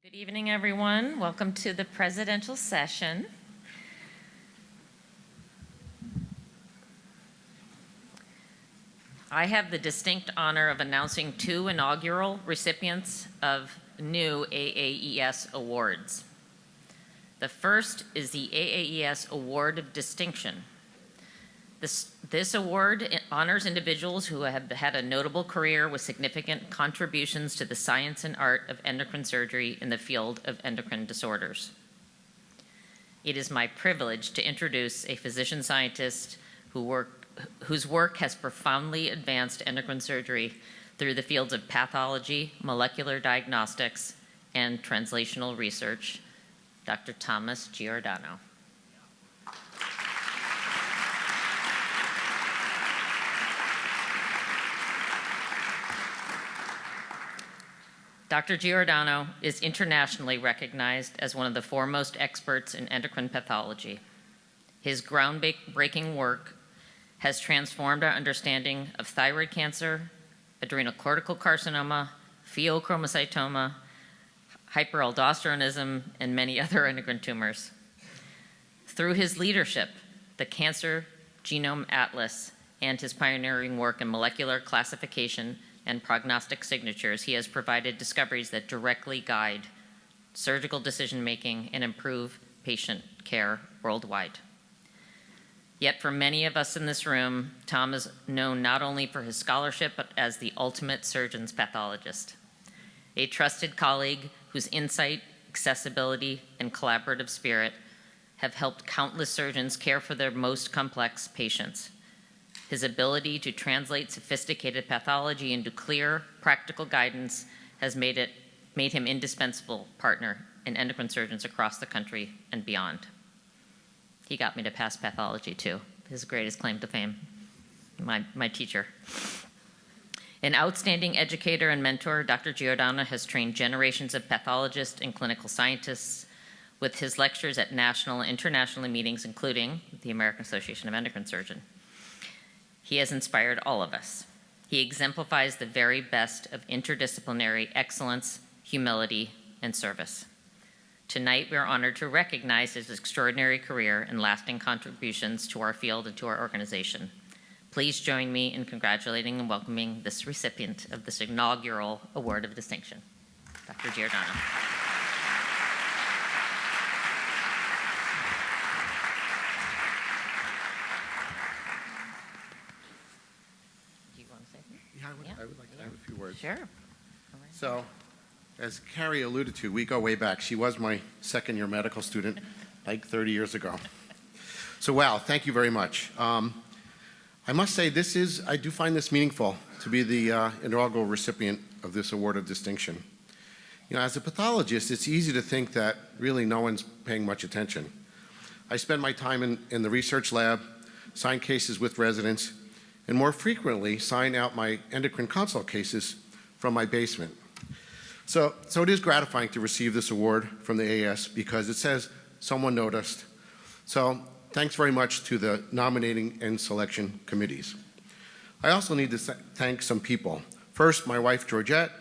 Good evening, everyone. Welcome to the presidential session. I have the distinct honor of announcing two inaugural recipients of new AAES awards. The first is the AAES Award of Distinction. This award honors individuals who have had a notable career with significant contributions to the science and art of endocrine surgery in the field of endocrine disorders. It is my privilege to introduce a physician scientist whose work has profoundly advanced endocrine surgery through the fields of pathology, molecular diagnostics, and translational research, Dr. Thomas Giordano. Dr. Giordano is internationally recognized as one of the foremost experts in endocrine pathology. His groundbreaking work has transformed our understanding of thyroid cancer, adrenocortical carcinoma, pheochromocytoma, hyperaldosteronism, and many other endocrine tumors. Through his leadership, the Cancer Genome Atlas, and his pioneering work in molecular classification and prognostic signatures, he has provided discoveries that directly guide surgical decision-making and improve patient care worldwide. Yet for many of us in this room, Tom is known not only for his scholarship, but as the ultimate surgeon's pathologist, a trusted colleague whose insight, accessibility, and collaborative spirit have helped countless surgeons care for their most complex patients. His ability to translate sophisticated pathology into clear, practical guidance has made him indispensable partner in endocrine surgeons across the country and beyond. He got me to pass pathology too, his greatest claim to fame, my teacher. An outstanding educator and mentor, Dr. Giordano has trained generations of pathologists and clinical scientists with his lectures at national and international meetings, including the American Association of Endocrine Surgeons. He has inspired all of us. He exemplifies the very best of interdisciplinary excellence, humility, and service. Tonight, we are honored to recognize his extraordinary career and lasting contributions to our field and to our organization. Please join me in congratulating and welcoming this recipient of this inaugural Award of Distinction, Dr. Giordano. I would like to have a few words. Sure. So, as Carrie alluded to, we go way back. She was my second-year medical student like 30 years ago. So, wow, thank you very much. I must say, I do find this meaningful to be the inaugural recipient of this award of distinction. You know, as a pathologist, it's easy to think that really no one's paying much attention. I spend my time in the research lab, sign cases with residents, and more frequently sign out my endocrine consult cases from my basement. So it is gratifying to receive this award from the AAS because it says someone noticed. So thanks very much to the nominating and selection committees. I also need to thank some people. First, my wife Georgette,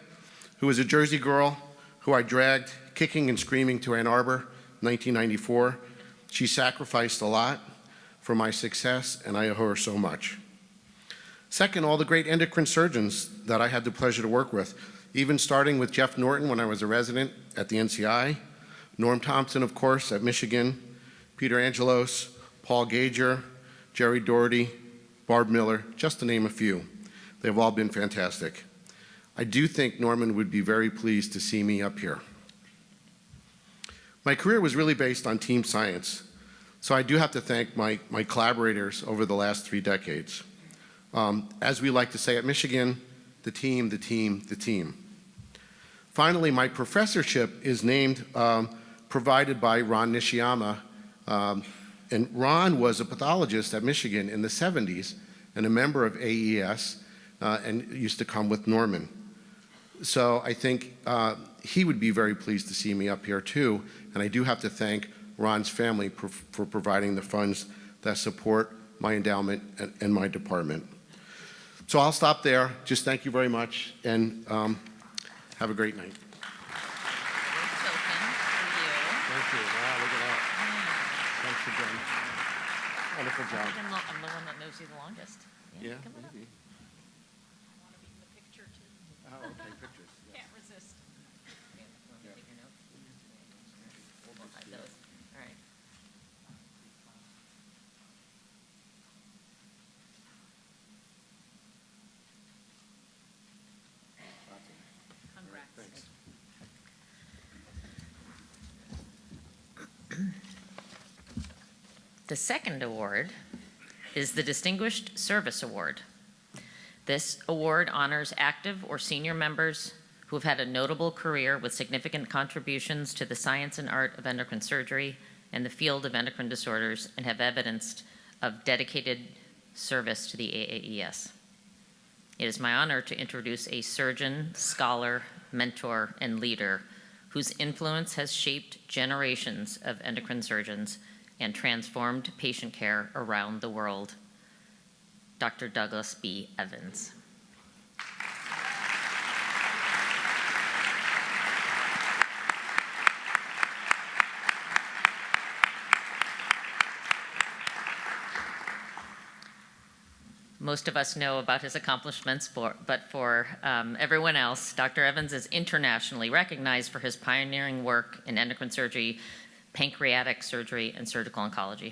who is a Jersey girl who I dragged kicking and screaming to Ann Arbor in 1994. She sacrificed a lot for my success, and I owe her so much. Second, all the great endocrine surgeons that I had the pleasure to work with, even starting with Jeff Norton when I was a resident at the NCI, Norm Thompson, of course, at Michigan, Peter Angelos, Paul Gager, Jerry Doherty, Barb Miller, just to name a few. They've all been fantastic. I do think Norman would be very pleased to see me up here. My career was really based on team science, so I do have to thank my collaborators over the last 3 decades. As we like to say at Michigan, the team, the team, the team. Finally, my professorship is named, provided by Ron Nishiyama. And Ron was a pathologist at Michigan in the 70s and a member of AES and used to come with Norman. So I think he would be very pleased to see me up here too. And I do have to thank Ron's family for providing the funds that support my endowment and my department. So I'll stop there. Just thank you very much, and have a great night. So Thank you. Wow, look at that. Thanks again. Wonderful job. I'm the one that knows you the longest. Yeah, Come on up. maybe. I want to be in the picture too. Oh, okay, pictures. Yes. Can't resist. Yeah. Want me to take your notes? We'll hide those. All right. Congrats. Thanks. The second award is the Distinguished Service Award. This award honors active or senior members who have had a notable career with significant contributions to the science and art of endocrine surgery and the field of endocrine disorders and have evidenced of dedicated service to the AAES. It is my honor to introduce a surgeon, scholar, mentor, and leader whose influence has shaped generations of endocrine surgeons and transformed patient care around the world, Dr. Douglas B. Evans. Most of us know about his accomplishments, but for everyone else, Dr. Evans is internationally recognized for his pioneering work in endocrine surgery, pancreatic surgery, and surgical oncology.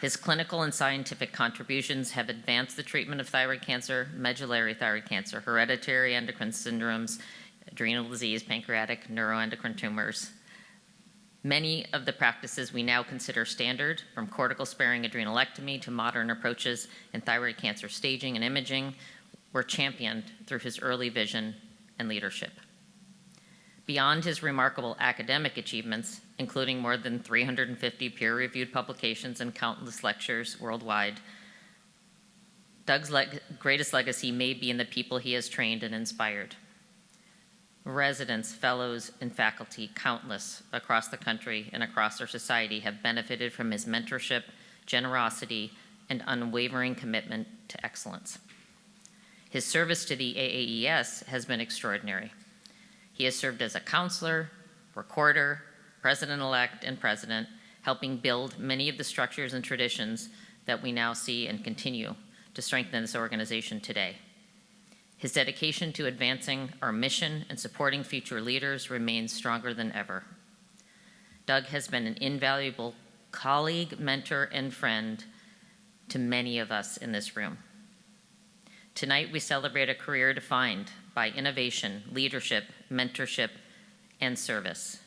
His clinical and scientific contributions have advanced the treatment of thyroid cancer, medullary thyroid cancer, hereditary endocrine syndromes, adrenal disease, pancreatic, neuroendocrine tumors. Many of the practices we now consider standard, from cortical-sparing adrenalectomy to modern approaches in thyroid cancer staging and imaging, were championed through his early vision and leadership. Beyond his remarkable academic achievements, including more than 350 peer-reviewed publications and countless lectures worldwide, Doug's greatest legacy may be in the people he has trained and inspired. Residents, fellows, and faculty, countless across the country and across our society, have benefited from his mentorship, generosity, and unwavering commitment to excellence. His service to the AAES has been extraordinary. He has served as a counselor, recorder, president-elect, and president, helping build many of the structures and traditions that we now see and continue to strengthen this organization today. His dedication to advancing our mission and supporting future leaders remains stronger than ever. Doug has been an invaluable colleague, mentor, and friend to many of us in this room. Tonight, we celebrate a career defined by innovation, leadership, mentorship, and service.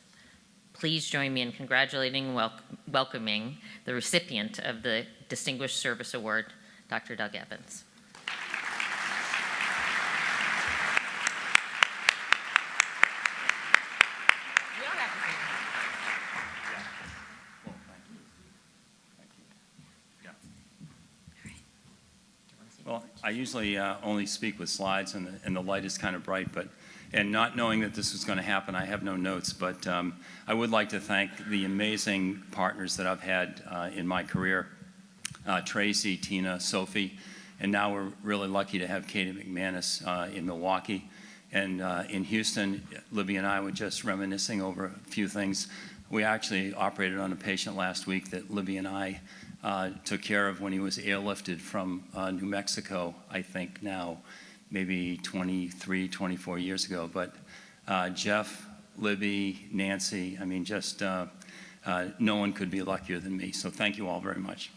Please join me in congratulating and welcoming the recipient of the Distinguished Service Award, Dr. Doug Evans. Well, I usually only speak with slides, and the light is kind of bright, and not knowing that this was going to happen, I have no notes, but I would like to thank the amazing partners that I've had in my career, Tracy, Tina, Sophie, and now we're really lucky to have Katie McManus in Milwaukee. And in Houston, Libby and I were just reminiscing over a few things. We actually operated on a patient last week that Libby and I took care of when he was airlifted from New Mexico, I think now, maybe 23, 24 years ago. But Jeff, Libby, Nancy, I mean, just no one could be luckier than me. So thank you all very much.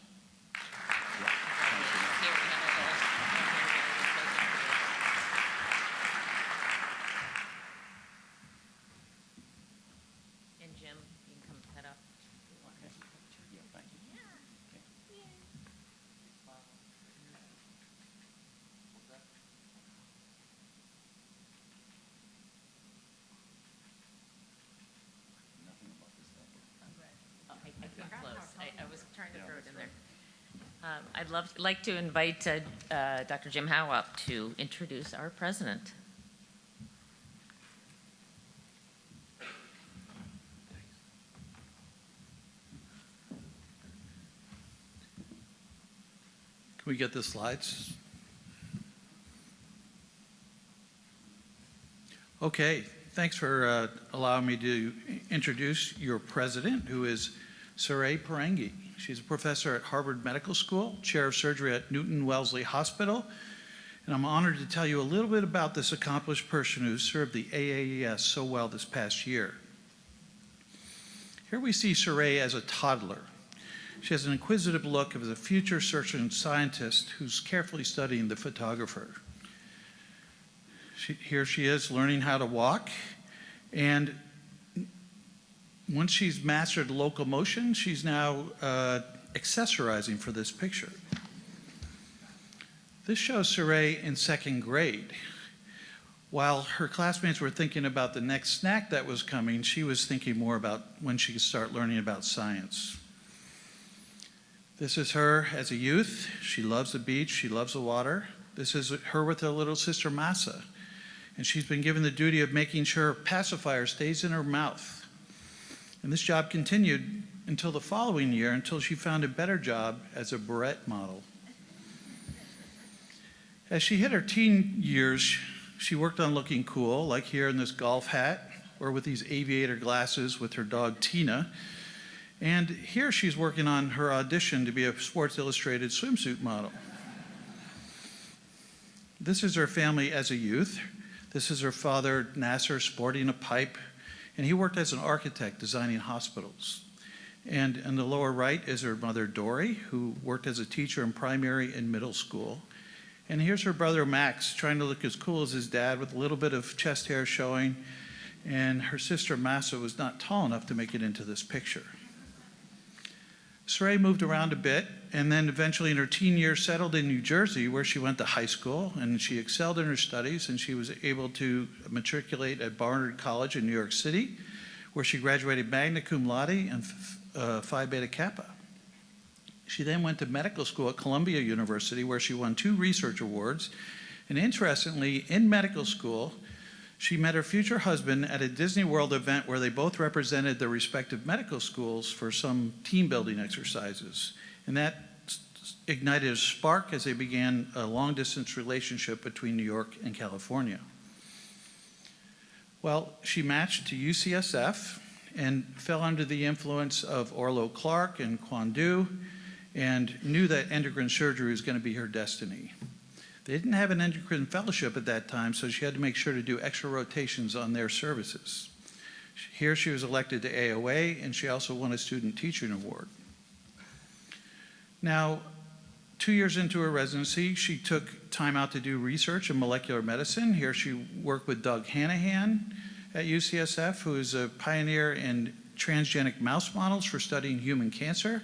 I was trying to throw it in there. I'd like to invite Dr. Jim Howe up to introduce our president. Can we get the slides? Okay, Thanks for allowing me to introduce your president, who is Saray Parengi. She's a professor at Harvard Medical School, chair of surgery at Newton Wellesley Hospital, and I'm honored to tell you a little bit about this accomplished person who served the AAES so well this past year. Here we see Saray as a toddler. She has an inquisitive look of a future surgeon scientist who's carefully studying the photographer. Here she is learning how to walk, and once she's mastered locomotion, she's now accessorizing for this picture. This shows Saray in second grade. While her classmates were thinking about the next snack that was coming, she was thinking more about when she could start learning about science. This is her as a youth. She loves the beach, she loves the water. This is her with her little sister Masa, and she's been given the duty of making sure her pacifier stays in her mouth. And this job continued until the following year, until she found a better job as a barrette model. As she hit her teen years, she worked on looking cool, like here in this golf hat, or with these aviator glasses with her dog Tina. And here she's working on her audition to be a Sports Illustrated swimsuit model. This is her family as a youth. This is her father, Nasser, sporting a pipe, and he worked as an architect designing hospitals. And in the lower right is her mother, Dory, who worked as a teacher in primary and middle school. And here's her brother, Max, trying to look as cool as his dad with a little bit of chest hair showing. And her sister, Masa, was not tall enough to make it into this picture. Saray moved around a bit, and then eventually in her teen years settled in New Jersey, where she went to high school, and she excelled in her studies, and she was able to matriculate at Barnard College in New York City, where she graduated magna cum laude and Phi Beta Kappa. She then went to medical school at Columbia University, where she won 2 research awards, and interestingly, in medical school, she met her future husband at a Disney World event where they both represented their respective medical schools for some team building exercises. And that ignited a spark as they began a long distance relationship between New York and California. Well, she matched to UCSF and fell under the influence of Orlo Clark and Quan Du, and knew that endocrine surgery was going to be her destiny. They didn't have an endocrine fellowship at that time, so she had to make sure to do extra rotations on their services. Here she was elected to AOA, and she also won a Student Teaching Award. Now, 2 years into her residency, she took time out to do research in molecular medicine. Here she worked with Doug Hanahan at UCSF, who is a pioneer in transgenic mouse models for studying human cancer.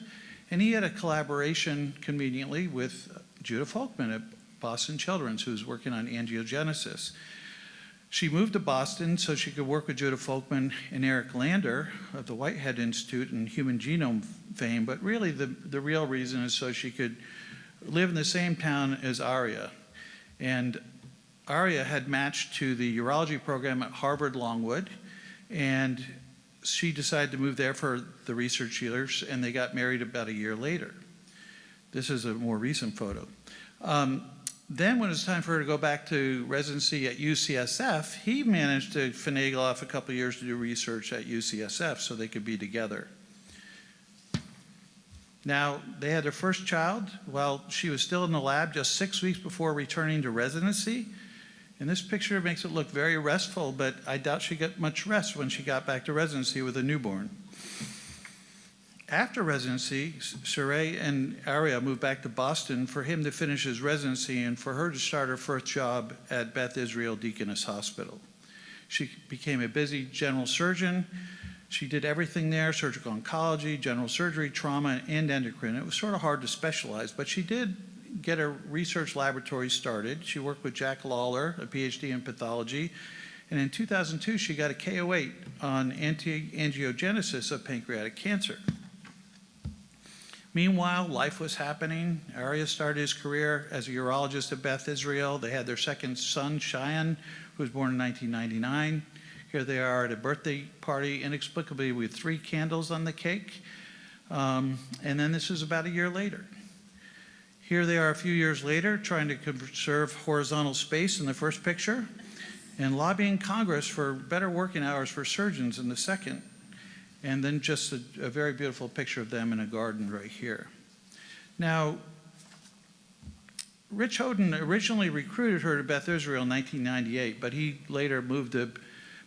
And he had a collaboration, conveniently, with Judah Folkman at Boston Children's, who's working on angiogenesis. She moved to Boston so she could work with Judah Folkman and Eric Lander of the Whitehead Institute and human genome fame, but really the real reason is so she could live in the same town as Aria. And Aria had matched to the urology program at Harvard Longwood, and she decided to move there for the research years, and they got married about a year later. This is a more recent photo. Then when it was time for her to go back to residency at UCSF, he managed to finagle off a couple of years to do research at UCSF so they could be together. Now, they had their first child while she was still in the lab just 6 weeks before returning to residency. And this picture makes it look very restful, but I doubt she got much rest when she got back to residency with a newborn. After residency, Saray and Aria moved back to Boston for him to finish his residency and for her to start her first job at Beth Israel Deaconess Hospital. She became a busy general surgeon. She did everything there: surgical oncology, general surgery, trauma, and endocrine. It was sort of hard to specialize, but she did get a research laboratory started. She worked with Jack Lawler, a PhD in pathology, and in 2002 she got a K08 on anti-angiogenesis of pancreatic cancer. Meanwhile, life was happening. Aria started his career as a urologist at Beth Israel. They had their second son, Cheyenne, who was born in 1999. Here they are at a birthday party, inexplicably with 3 candles on the cake. And then this is about a year later. Here they are a few years later, trying to conserve horizontal space in the first picture. and lobbying Congress for better working hours for surgeons in the second. And then just a very beautiful picture of them in a garden right here. Now, Rich Houghton originally recruited her to Beth Israel in 1998, but he later moved to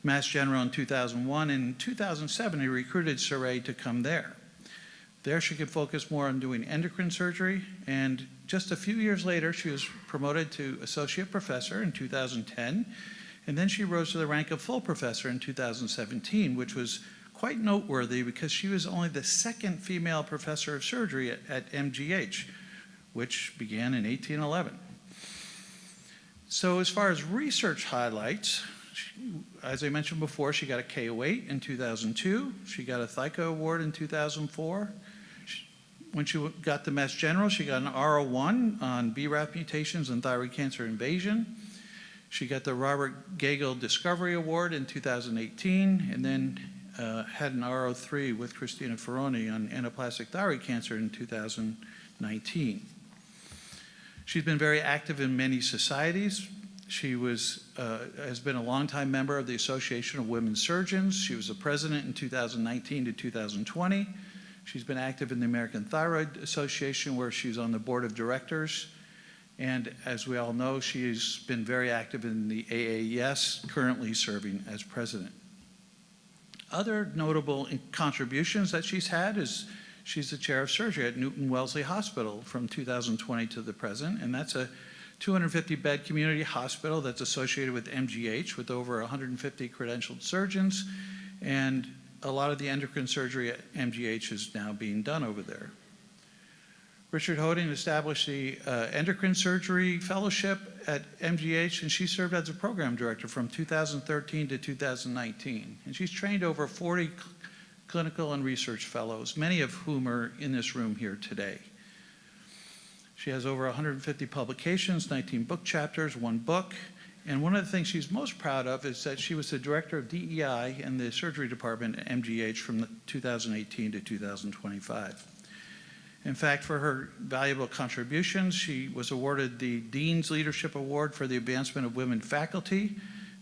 Mass General in 2001. In 2007, he recruited Saray to come there. There she could focus more on doing endocrine surgery, and just a few years later, she was promoted to associate professor in 2010, and then she rose to the rank of full professor in 2017, which was quite noteworthy because she was only the second female professor of surgery at MGH, which began in 1811. So as far as research highlights, as I mentioned before, she got a KO8 in 2002. She got a THICO award in 2004. When she got to Mass General, she got an R01 on BRAF mutations and thyroid cancer invasion. She got the Robert Gagel Discovery Award in 2018, and then had an R03 with Christina Ferroni on anaplastic thyroid cancer in 2019. She's been very active in many societies. She has been a longtime member of the Association of Women Surgeons. She was the president in 2019 to 2020. She's been active in the American Thyroid Association, where she's on the board of directors. And as we all know, she's been very active in the AAES, currently serving as president. Other notable contributions that she's had is she's the chair of surgery at Newton Wellesley Hospital from 2020 to the present, and that's a 250-bed community hospital that's associated with MGH with over 150 credentialed surgeons, and a lot of the endocrine surgery at MGH is now being done over there. Richard Houghton established the Endocrine Surgery Fellowship at MGH, and she served as a program director from 2013 to 2019. And she's trained over 40 clinical and research fellows, many of whom are in this room here today. She has over 150 publications, 19 book chapters, 1 book. And one of the things she's most proud of is that she was the director of DEI in the surgery department at MGH from 2018 to 2025. In fact, for her valuable contributions, she was awarded the Dean's Leadership Award for the Advancement of Women Faculty.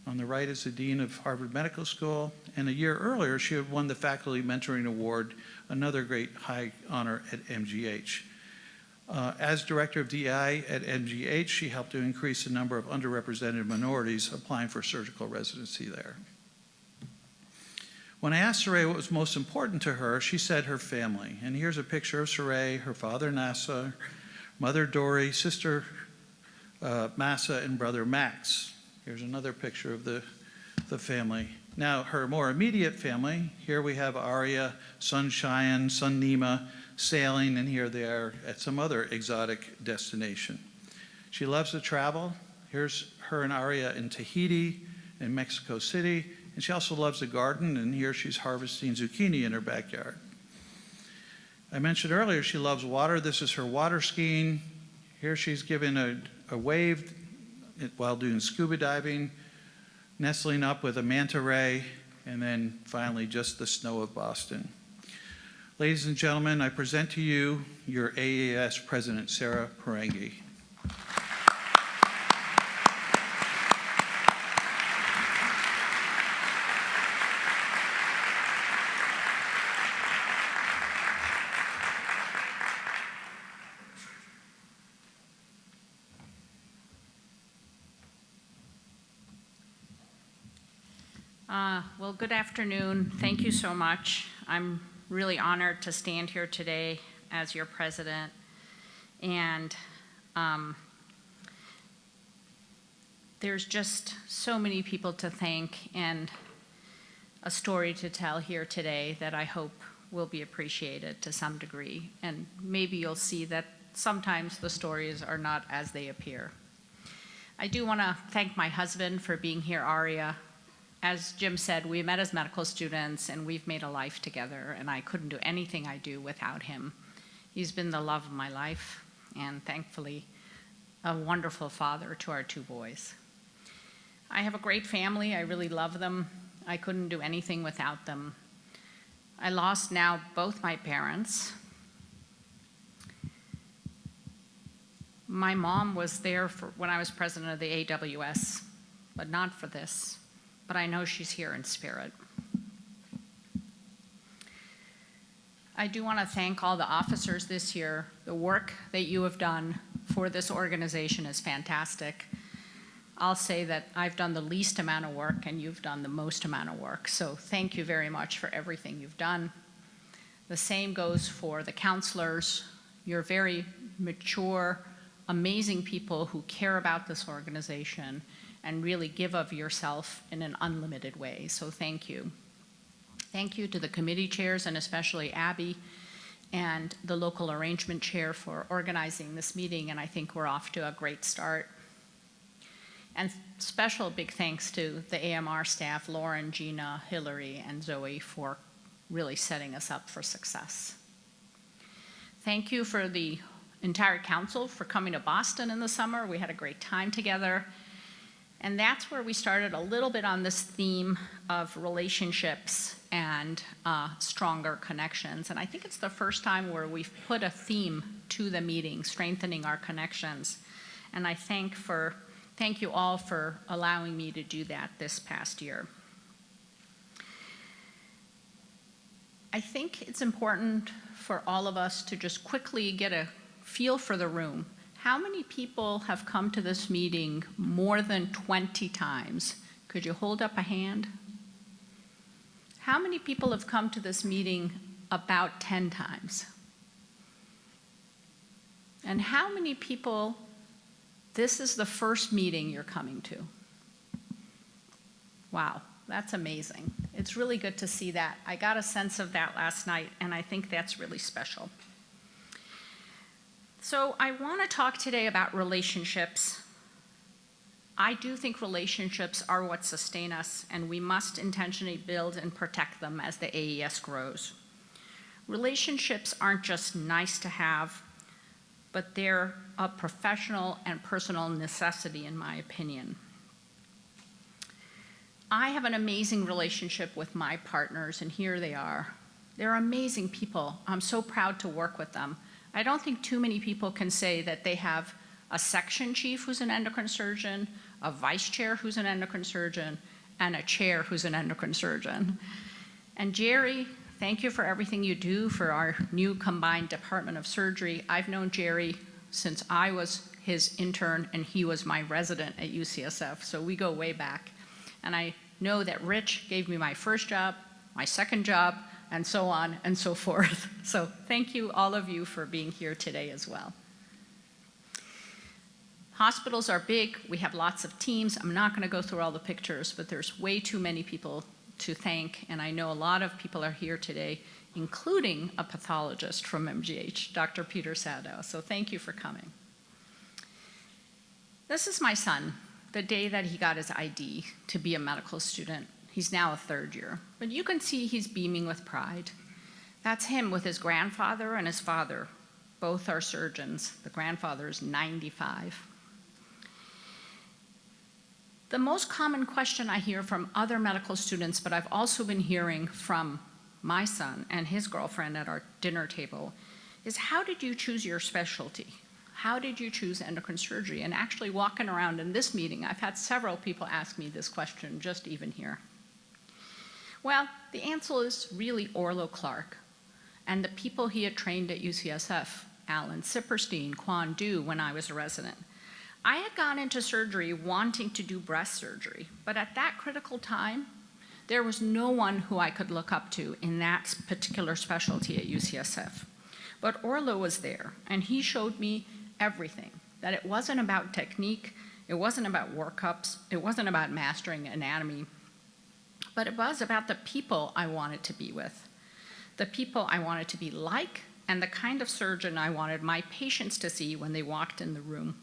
On the right is the Dean of Harvard Medical School. And a year earlier, she had won the Faculty Mentoring Award, another great high honor at MGH. As director of DEI at MGH, she helped to increase the number of underrepresented minorities applying for surgical residency there. When I asked Saray what was most important to her, she said her family. And here's a picture of Saray, her father Nasa, mother Dory, sister Massa, and brother Max. Here's another picture of the family. Now, her more immediate family, here we have Aria, son Cheyenne, son Nima, sailing, and here they are at some other exotic destination. She loves to travel. Here's her and Aria in Tahiti, in Mexico City, and she also loves the garden, and here she's harvesting zucchini in her backyard. I mentioned earlier she loves water. This is her water skiing. Here she's giving a wave while doing scuba diving, nestling up with a manta ray, and then finally just the snow of Boston. Ladies and gentlemen, I present to you your AAS President, Sarah Parangi. Well, good afternoon. Thank you so much. I'm really honored to stand here today as your president. And there's just so many people to thank and a story to tell here today that I hope will be appreciated to some degree. And maybe you'll see that sometimes the stories are not as they appear. I do want to thank my husband for being here, Aria. As Jim said, we met as medical students and we've made a life together, and I couldn't do anything I do without him. He's been the love of my life and thankfully a wonderful father to our 2 boys. I have a great family. I really love them. I couldn't do anything without them. I lost now both my parents. My mom was there when I was president of the AWS but not for this. But I know she's here in spirit. I do want to thank all the officers this year. The work that you have done for this organization is fantastic. I'll say that I've done the least amount of work and you've done the most amount of work. So thank you very much for everything you've done. The same goes for the counselors. You're very mature, amazing people who care about this organization and really give of yourself in an unlimited way. So thank you. Thank you to the committee chairs and especially Abby and the local arrangement chair for organizing this meeting, and I think we're off to a great start. And special big thanks to the AMR staff, Lauren, Gina, Hillary, and Zoe for really setting us up for success. Thank you for the entire council for coming to Boston in the summer. We had a great time together. And that's where we started a little bit on this theme of relationships and stronger connections. And I think it's the first time where we've put a theme to the meeting, strengthening our connections. And I thank you all for allowing me to do that this past year. I think it's important for all of us to just quickly get a feel for the room. How many people have come to this meeting more than 20 times? Could you hold up a hand? How many people have come to this meeting about 10 times? And how many people, this is the first meeting you're coming to? Wow, that's amazing. It's really good to see that. I got a sense of that last night, and I think that's really special. So I want to talk today about relationships. I do think relationships are what sustain us, and we must intentionally build and protect them as the AES grows. Relationships aren't just nice to have, but they're a professional and personal necessity, in my opinion. I have an amazing relationship with my partners, and here they are. They're amazing people. I'm so proud to work with them. I don't think too many people can say that they have a section chief who's an endocrine surgeon, a vice chair who's an endocrine surgeon, and a chair who's an endocrine surgeon. And Jerry, thank you for everything you do for our new combined Department of Surgery. I've known Jerry since I was his intern and he was my resident at UCSF, so we go way back. And I know that Rich gave me my first job, my second job, and so on and so forth. So thank you, all of you, for being here today as well. Hospitals are big. We have lots of teams. I'm not going to go through all the pictures, but there's way too many people to thank, and I know a lot of people are here today, including a pathologist from MGH, Dr. Peter Sadow. So thank you for coming. This is my son, the day that he got his ID to be a medical student. He's now a third year, but you can see he's beaming with pride. That's him with his grandfather and his father. Both are surgeons. The grandfather is 95. The most common question I hear from other medical students, but I've also been hearing from my son and his girlfriend at our dinner table, is how did you choose your specialty? How did you choose endocrine surgery? And actually walking around in this meeting, I've had several people ask me this question, just even here. Well, the answer is really Orlo Clark and the people he had trained at UCSF, Alan Sipperstein, Quan Du, when I was a resident. I had gone into surgery wanting to do breast surgery, but at that critical time, there was no one who I could look up to in that particular specialty at UCSF. But Orlo was there, and he showed me everything, that it wasn't about technique, it wasn't about workups, it wasn't about mastering anatomy, but it was about the people I wanted to be with, the people I wanted to be like, and the kind of surgeon I wanted my patients to see when they walked in the room.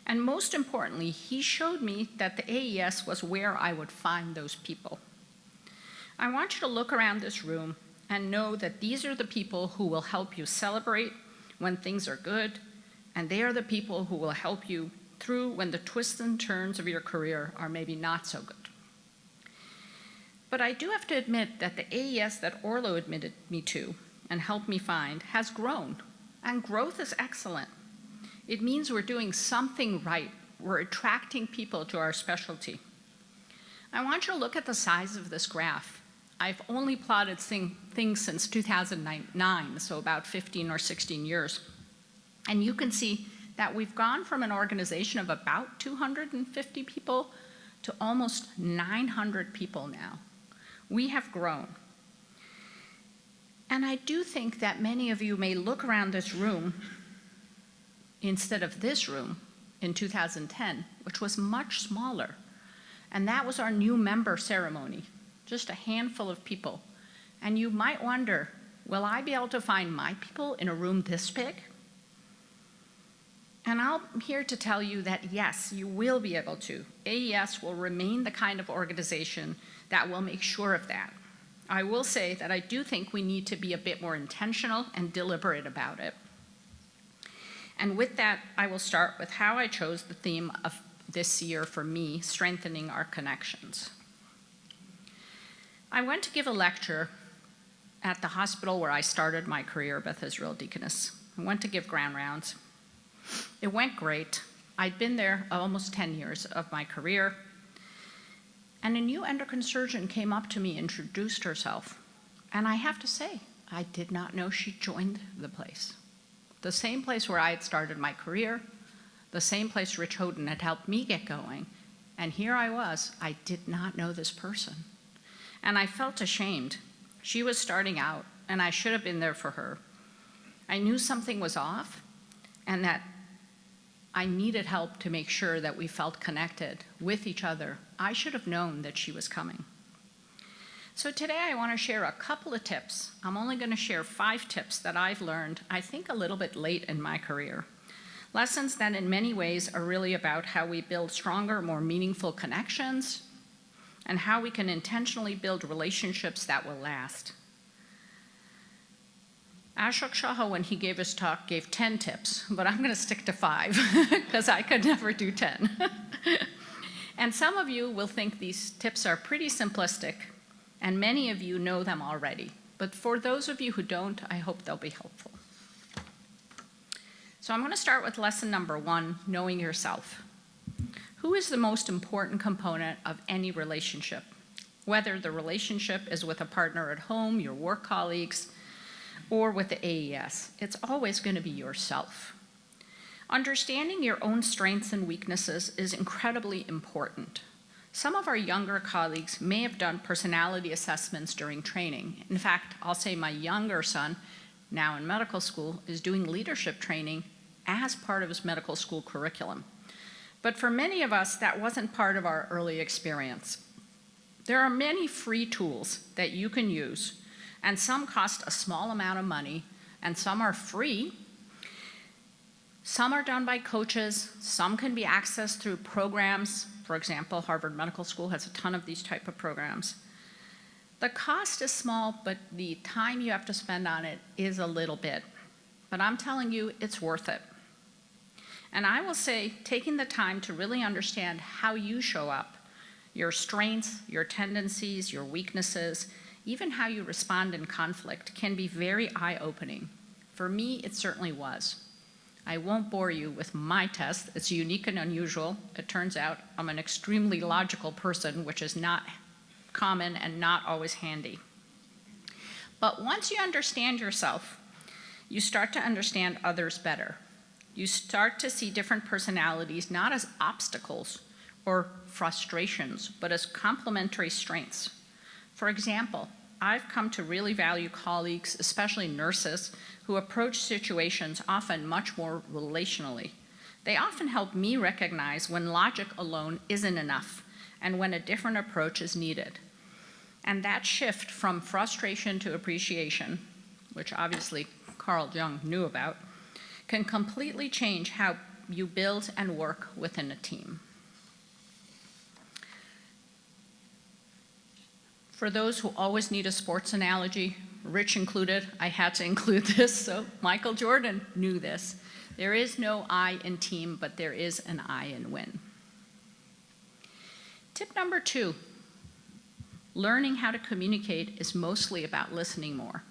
And most importantly, he showed me that the AES was where I would find those people. I want you to look around this room and know that these are the people who will help you celebrate when things are good, and they are the people who will help you through when the twists and turns of your career are maybe not so good. But I do have to admit that the AES that Orlo admitted me to and helped me find has grown, and growth is excellent. It means we're doing something right We're attracting people to our specialty. I want you to look at the size of this graph. I've only plotted things since 2009, so about 15 or 16 years. And you can see that we've gone from an organization of about 250 people to almost 900 people now. We have grown. And I do think that many of you may look around this room instead of this room in 2010, which was much smaller. And that was our new member ceremony, just a handful of people. And you might wonder, will I be able to find my people in a room this big? And I'm here to tell you that yes, you will be able to. AES will remain the kind of organization that will make sure of that. I will say that I do think we need to be a bit more intentional and deliberate about it. And with that, I will start with how I chose the theme of this year for me, strengthening our connections. I went to give a lecture at the hospital where I started my career, Beth Israel Deaconess. I went to give grand rounds. It went great. I'd been there almost 10 years of my career. And a new endocrine surgeon came up to me, introduced herself. And I have to say, I did not know she joined the place. The same place where I had started my career, the same place Rich Houghton had helped me get going. And here I was, I did not know this person. And I felt ashamed. She was starting out, and I should have been there for her. I knew something was off, and that I needed help to make sure that we felt connected with each other. I should have known that she was coming. So today I want to share a couple of tips. I'm only going to share 5 tips that I've learned, I think a little bit late in my career. Lessons that in many ways are really about how we build stronger, more meaningful connections, and how we can intentionally build relationships that will last. Ashok Shah, when he gave his talk, gave 10 tips, but I'm going to stick to 5 because I could never do 10. And some of you will think these tips are pretty simplistic, and many of you know them already. But for those of you who don't, I hope they'll be helpful. So I'm going to start with lesson number 1, knowing yourself. Who is the most important component of any relationship? Whether the relationship is with a partner at home, your work colleagues, or with the AES, it's always going to be yourself. Understanding your own strengths and weaknesses is incredibly important. Some of our younger colleagues may have done personality assessments during training. In fact, I'll say my younger son, now in medical school, is doing leadership training as part of his medical school curriculum. But for many of us, that wasn't part of our early experience. There are many free tools that you can use, and some cost a small amount of money, and some are free. Some are done by coaches, some can be accessed through programs. For example, Harvard Medical School has a ton of these type of programs. The cost is small, but the time you have to spend on it is a little bit. But I'm telling you, it's worth it. And I will say, taking the time to really understand how you show up, your strengths, your tendencies, your weaknesses, even how you respond in conflict can be very eye-opening. For me, it certainly was. I won't bore you with my test. It's unique and unusual. It turns out I'm an extremely logical person, which is not common and not always handy. But once you understand yourself, you start to understand others better. You start to see different personalities not as obstacles or frustrations, but as complementary strengths. For example, I've come to really value colleagues, especially nurses, who approach situations often much more relationally. They often help me recognize when logic alone isn't enough and when a different approach is needed. And that shift from frustration to appreciation, which obviously Carl Jung knew about, can completely change how you build and work within a team. For those who always need a sports analogy, Rich included, I had to include this, so Michael Jordan knew this. There is no I in team, but there is an I in win. Tip number 2, learning how to communicate is mostly about listening more.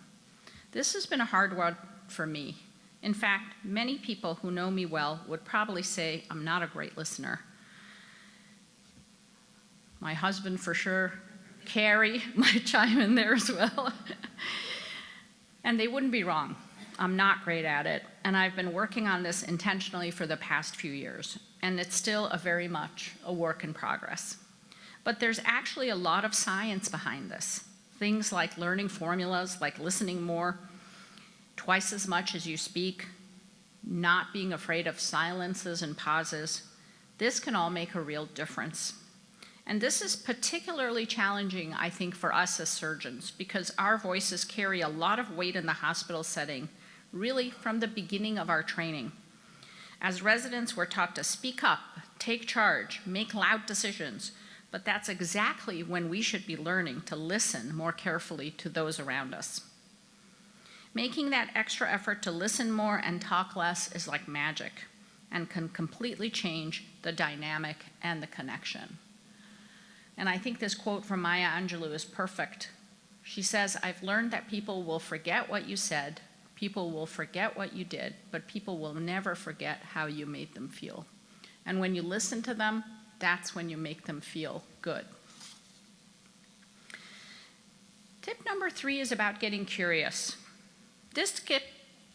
This has been a hard one for me. In fact, many people who know me well would probably say I'm not a great listener. My husband, for sure, Carrie, might chime in there as well. And they wouldn't be wrong. I'm not great at it, and I've been working on this intentionally for the past few years, and it's still very much a work in progress. But there's actually a lot of science behind this. Things like learning formulas, like listening more, twice as much as you speak, not being afraid of silences and pauses. This can all make a real difference. And this is particularly challenging, I think, for us as surgeons, because our voices carry a lot of weight in the hospital setting, really from the beginning of our training. As residents, we're taught to speak up, take charge, make loud decisions, but that's exactly when we should be learning to listen more carefully to those around us. Making that extra effort to listen more and talk less is like magic and can completely change the dynamic and the connection. And I think this quote from Maya Angelou is perfect. She says, "I've learned that people will forget what you said, people will forget what you did, but people will never forget how you made them feel. And when you listen to them, that's when you make them feel good." Tip number 3 is about getting curious. This tip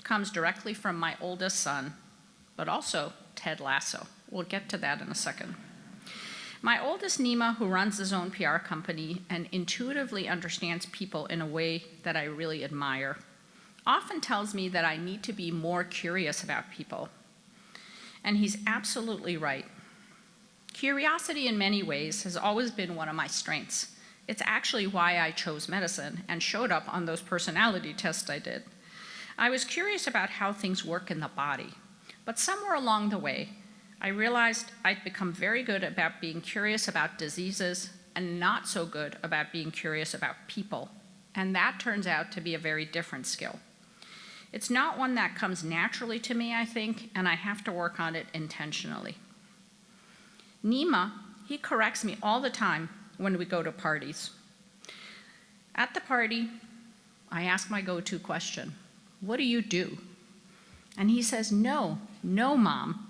comes directly from my oldest son, but also Ted Lasso. We'll get to that in a second. My oldest, Nima, who runs his own PR company and intuitively understands people in a way that I really admire, often tells me that I need to be more curious about people. And he's absolutely right. Curiosity in many ways has always been one of my strengths. It's actually why I chose medicine and showed up on those personality tests I did. I was curious about how things work in the body, but somewhere along the way, I realized I'd become very good about being curious about diseases and not so good about being curious about people. And that turns out to be a very different skill. It's not one that comes naturally to me, I think, and I have to work on it intentionally. Nima, he corrects me all the time when we go to parties. At the party, I ask my go-to question, "What do you do?" And he says, no, Mom.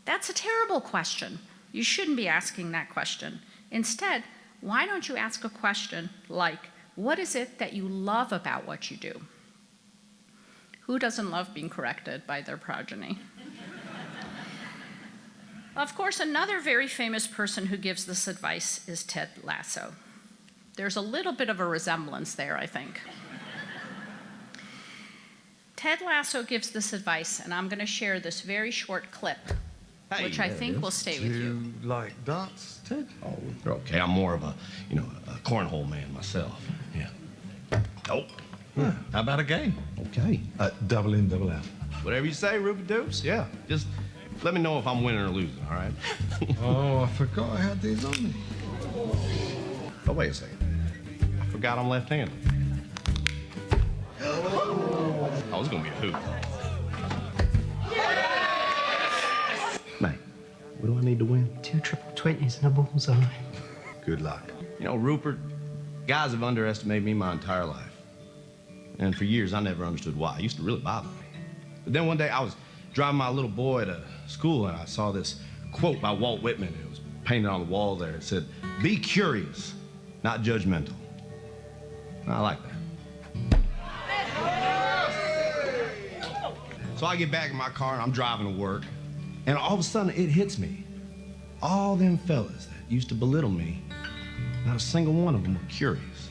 That's a terrible question. You shouldn't be asking that question. Instead, why don't you ask a question like, what is it that you love about what you do? Who doesn't love being corrected by their progeny? Of course, another very famous person who gives this advice is Ted Lasso. There's a little bit of a resemblance there, I think. Ted Lasso gives this advice, and I'm going to share this very short clip, which I think will stay with you. Do you like darts, Ted? Oh, they're okay. I'm more of a cornhole man myself. Yeah. Oh. Yeah. How about a game? Okay. Double in, double out. Whatever you say, Ruby Dupes. Yeah. Just let me know if I'm winning or losing, all right? Oh, I forgot I had these on me. Oh, wait a second. I forgot I'm left-handed. Oh, it's gonna be a hoot. Mate, what do I need to win? 2 triple 20s and a bullseye. Good luck. You know, Rupert, guys have underestimated me my entire life. And for years, I never understood why. It used to really bother me. But then one day, I was driving my little boy to school, and I saw this quote by Walt Whitman. It was painted on the wall there. It said, "Be curious, not judgmental." And I like that. So I get back in my car, and I'm driving to work, and all of a sudden, it hits me. All them fellas that used to belittle me, not a single one of them were curious.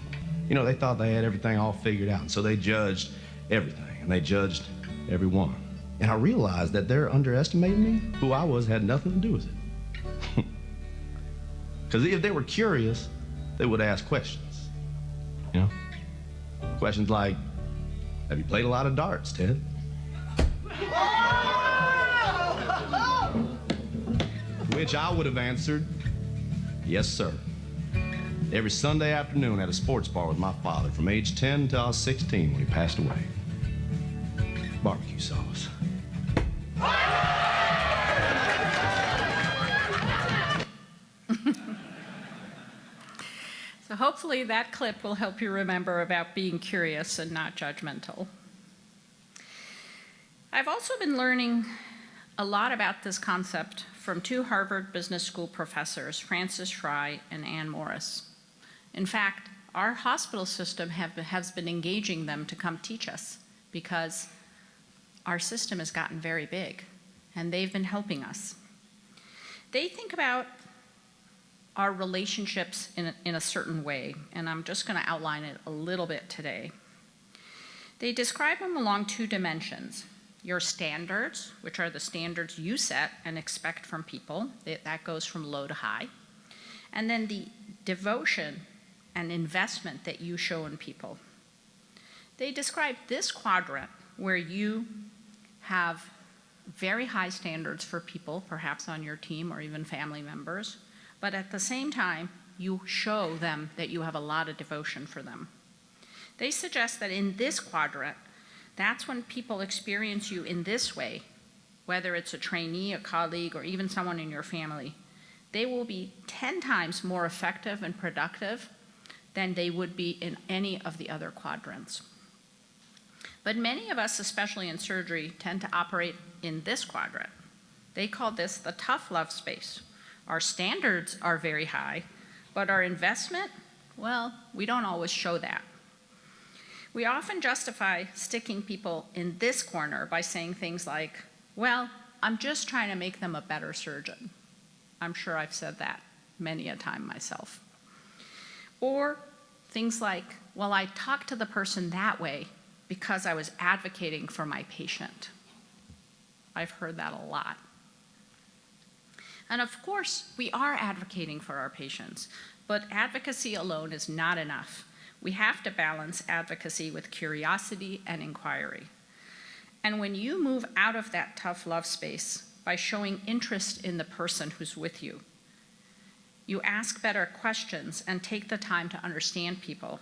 You know, they thought they had everything all figured out, and so they judged everything, and they judged everyone. And I realized that they're underestimating me. Who I was had nothing to do with it. Because if they were curious, they would ask questions. You know? Questions like, have you played a lot of darts, Ted? Which I would have answered, yes, sir. Every Sunday afternoon at a sports bar with my father from age 10 until I was 16 when he passed away. Barbecue sauce. So hopefully that clip will help you remember about being curious and not judgmental. I've also been learning a lot about this concept from two Harvard Business School professors, Francis Fry and Ann Morris. In fact, our hospital system has been engaging them to come teach us because our system has gotten very big, and they've been helping us. They think about our relationships in a certain way, and I'm just going to outline it a little bit today. They describe them along two dimensions. Your standards, which are the standards you set and expect from people, that goes from low to high. And then the devotion and investment that you show in people. They describe this quadrant where you have very high standards for people, perhaps on your team or even family members, but at the same time, you show them that you have a lot of devotion for them. They suggest that in this quadrant, that's when people experience you in this way, whether it's a trainee, a colleague, or even someone in your family. They will be 10 times more effective and productive than they would be in any of the other quadrants. But many of us, especially in surgery, tend to operate in this quadrant. They call this the tough love space. Our standards are very high, but our investment, well, we don't always show that. We often justify sticking people in this corner by saying things like, well, I'm just trying to make them a better surgeon. I'm sure I've said that many a time myself. Or things like, well, I talked to the person that way because I was advocating for my patient. I've heard that a lot. And of course, we are advocating for our patients, but advocacy alone is not enough. We have to balance advocacy with curiosity and inquiry. And when you move out of that tough love space by showing interest in the person who's with you, you ask better questions and take the time to understand people,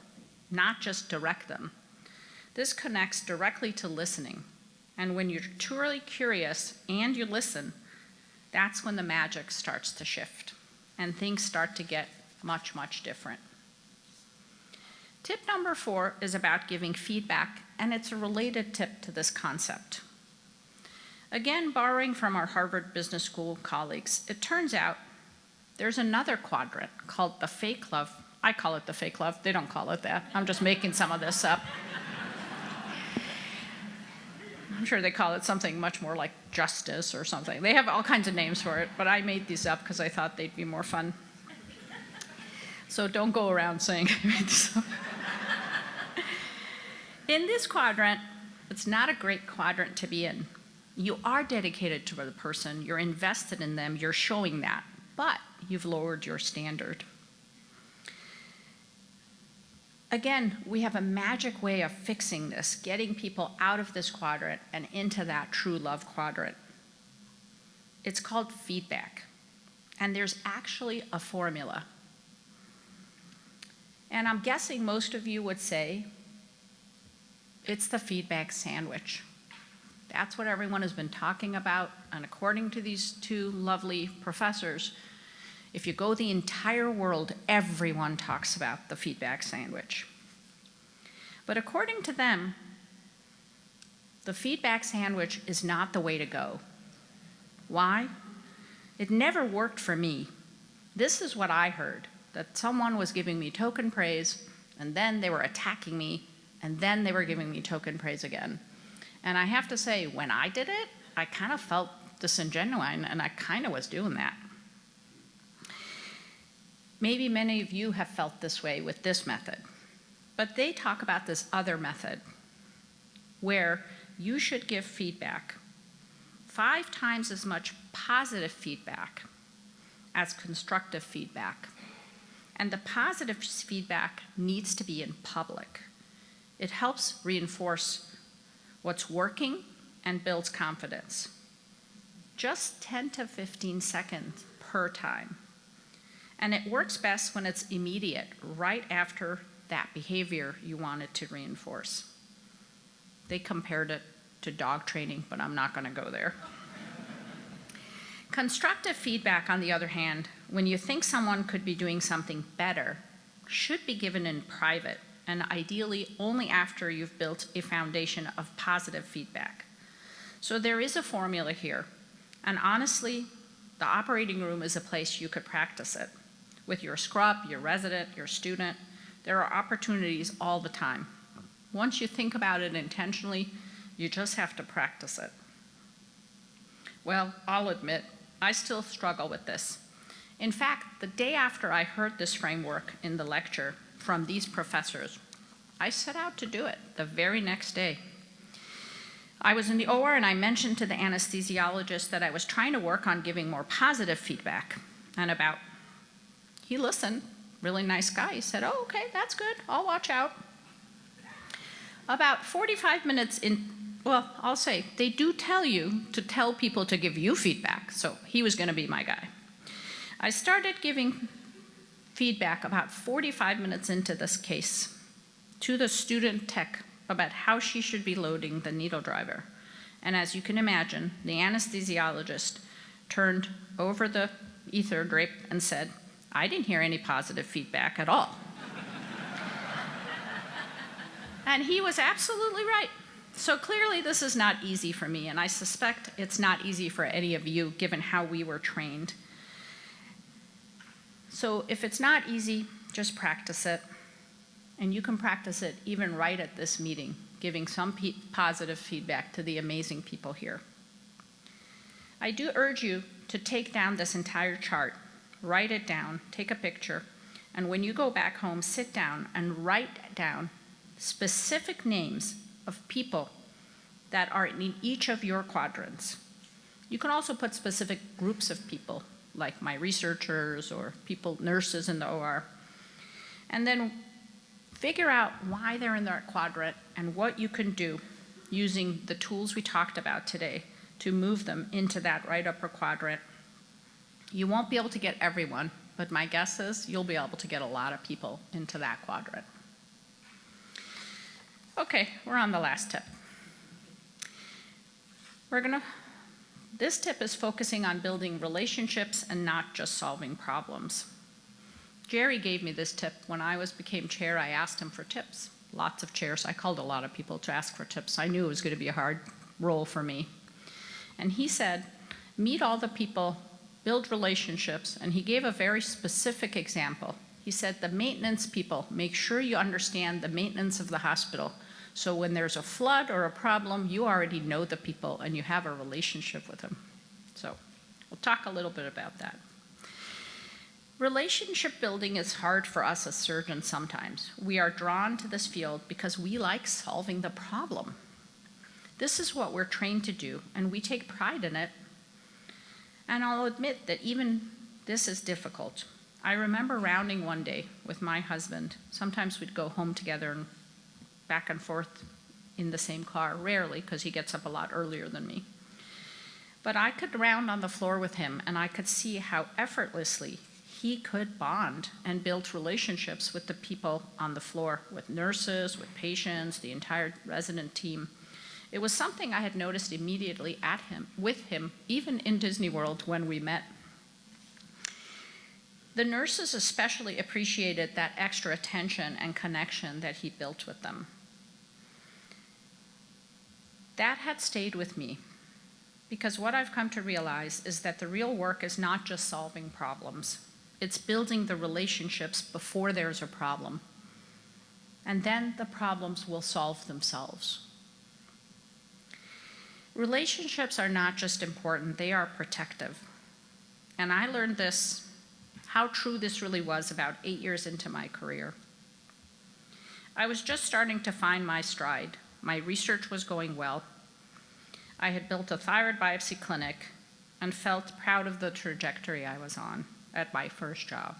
not just direct them. This connects directly to listening. And when you're truly curious and you listen, that's when the magic starts to shift and things start to get much, much different. Tip number 4 is about giving feedback, and it's a related tip to this concept. Again, borrowing from our Harvard Business School colleagues, it turns out there's another quadrant called the fake love. I call it the fake love. They don't call it that. I'm just making some of this up. I'm sure they call it something much more like justice or something. They have all kinds of names for it, but I made these up because I thought they'd be more fun. So don't go around saying I made these up. In this quadrant, it's not a great quadrant to be in. You are dedicated to the person, you're invested in them, you're showing that, but you've lowered your standard. Again, we have a magic way of fixing this, getting people out of this quadrant and into that true love quadrant. It's called feedback, and there's actually a formula. And I'm guessing most of you would say, it's the feedback sandwich. That's what everyone has been talking about, and according to these two lovely professors, if you go the entire world, everyone talks about the feedback sandwich. But according to them, the feedback sandwich is not the way to go. Why? It never worked for me. This is what I heard, that someone was giving me token praise, and then they were attacking me, and then they were giving me token praise again. And I have to say, when I did it, I kind of felt disingenuine, and I kind of was doing that. Maybe many of you have felt this way with this method, but they talk about this other method where you should give feedback, 5 times as much positive feedback as constructive feedback. And the positive feedback needs to be in public. It helps reinforce what's working and builds confidence. Just 10 to 15 seconds per time. And it works best when it's immediate, right after that behavior you wanted to reinforce. They compared it to dog training, but I'm not going to go there. Constructive feedback, on the other hand, when you think someone could be doing something better, should be given in private, and ideally only after you've built a foundation of positive feedback. So there is a formula here. And honestly, the operating room is a place you could practice it. With your scrub, your resident, your student, there are opportunities all the time. Once you think about it intentionally, you just have to practice it. Well, I'll admit, I still struggle with this. In fact, the day after I heard this framework in the lecture from these professors, I set out to do it the very next day. I was in the OR and I mentioned to the anesthesiologist that I was trying to work on giving more positive feedback. He listened, really nice guy. He said, "Oh, okay, that's good, I'll watch out." About 45 minutes in, well, I'll say, they do tell you to tell people to give you feedback, so he was gonna be my guy. I started giving feedback about 45 minutes into this case to the student tech about how she should be loading the needle driver. And as you can imagine, the anesthesiologist turned over the ether drape and said, "I didn't hear any positive feedback at all." And he was absolutely right. So clearly this is not easy for me, and I suspect it's not easy for any of you given how we were trained. So if it's not easy, just practice it. And you can practice it even right at this meeting, giving some positive feedback to the amazing people here. I do urge you to take down this entire chart, write it down, take a picture, and when you go back home, sit down and write down specific names of people that are in each of your quadrants. You can also put specific groups of people, like my researchers or people, nurses in the OR, and then figure out why they're in that quadrant and what you can do using the tools we talked about today to move them into that right upper quadrant. You won't be able to get everyone, but my guess is you'll be able to get a lot of people into that quadrant. Okay, we're on the last tip. This tip is focusing on building relationships and not just solving problems. Jerry gave me this tip when I became chair. I asked him for tips, lots of chairs. I called a lot of people to ask for tips. I knew it was going to be a hard role for me. And he said, meet all the people, build relationships, and he gave a very specific example. He said, the maintenance people, make sure you understand the maintenance of the hospital. So when there's a flood or a problem, you already know the people and you have a relationship with them. So we'll talk a little bit about that. Relationship building is hard for us as surgeons sometimes. We are drawn to this field because we like solving the problem. This is what we're trained to do, and we take pride in it. And I'll admit that even this is difficult. I remember rounding one day with my husband. Sometimes we'd go home together and back and forth in the same car, rarely, because he gets up a lot earlier than me. But I could round on the floor with him, and I could see how effortlessly he could bond and build relationships with the people on the floor, with nurses, with patients, the entire resident team. It was something I had noticed immediately with him, even in Disney World when we met. The nurses especially appreciated that extra attention and connection that he built with them. That had stayed with me, because what I've come to realize is that the real work is not just solving problems. It's building the relationships before there's a problem. And then the problems will solve themselves. Relationships are not just important, they are protective. And I learned this, how true this really was, about 8 years into my career. I was just starting to find my stride. My research was going well. I had built a thyroid biopsy clinic and felt proud of the trajectory I was on at my first job.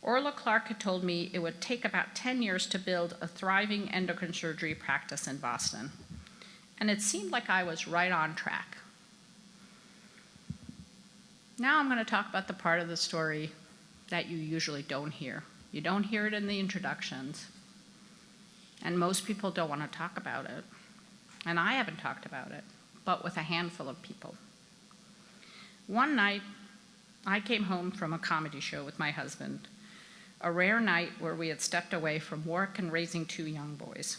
Orla Clark had told me it would take about 10 years to build a thriving endocrine surgery practice in Boston. And it seemed like I was right on track. Now I'm going to talk about the part of the story that you usually don't hear. You don't hear it in the introductions. And most people don't want to talk about it. And I haven't talked about it, but with a handful of people. One night, I came home from a comedy show with my husband, a rare night where we had stepped away from work and raising 2 young boys.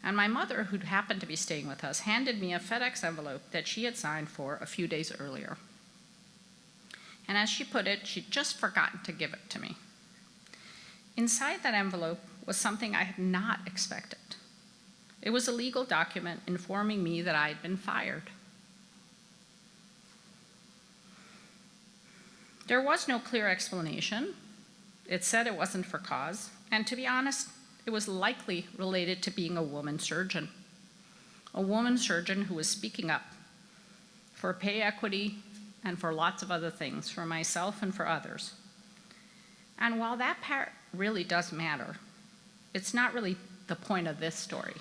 And my mother, who happened to be staying with us, handed me a FedEx envelope that she had signed for a few days earlier. And as she put it, she'd just forgotten to give it to me. Inside that envelope was something I had not expected. It was a legal document informing me that I had been fired. There was no clear explanation. It said it wasn't for cause, and to be honest, it was likely related to being a woman surgeon who was speaking up for pay equity and for lots of other things, for myself and for others. And while that part really does matter, it's not really the point of this story.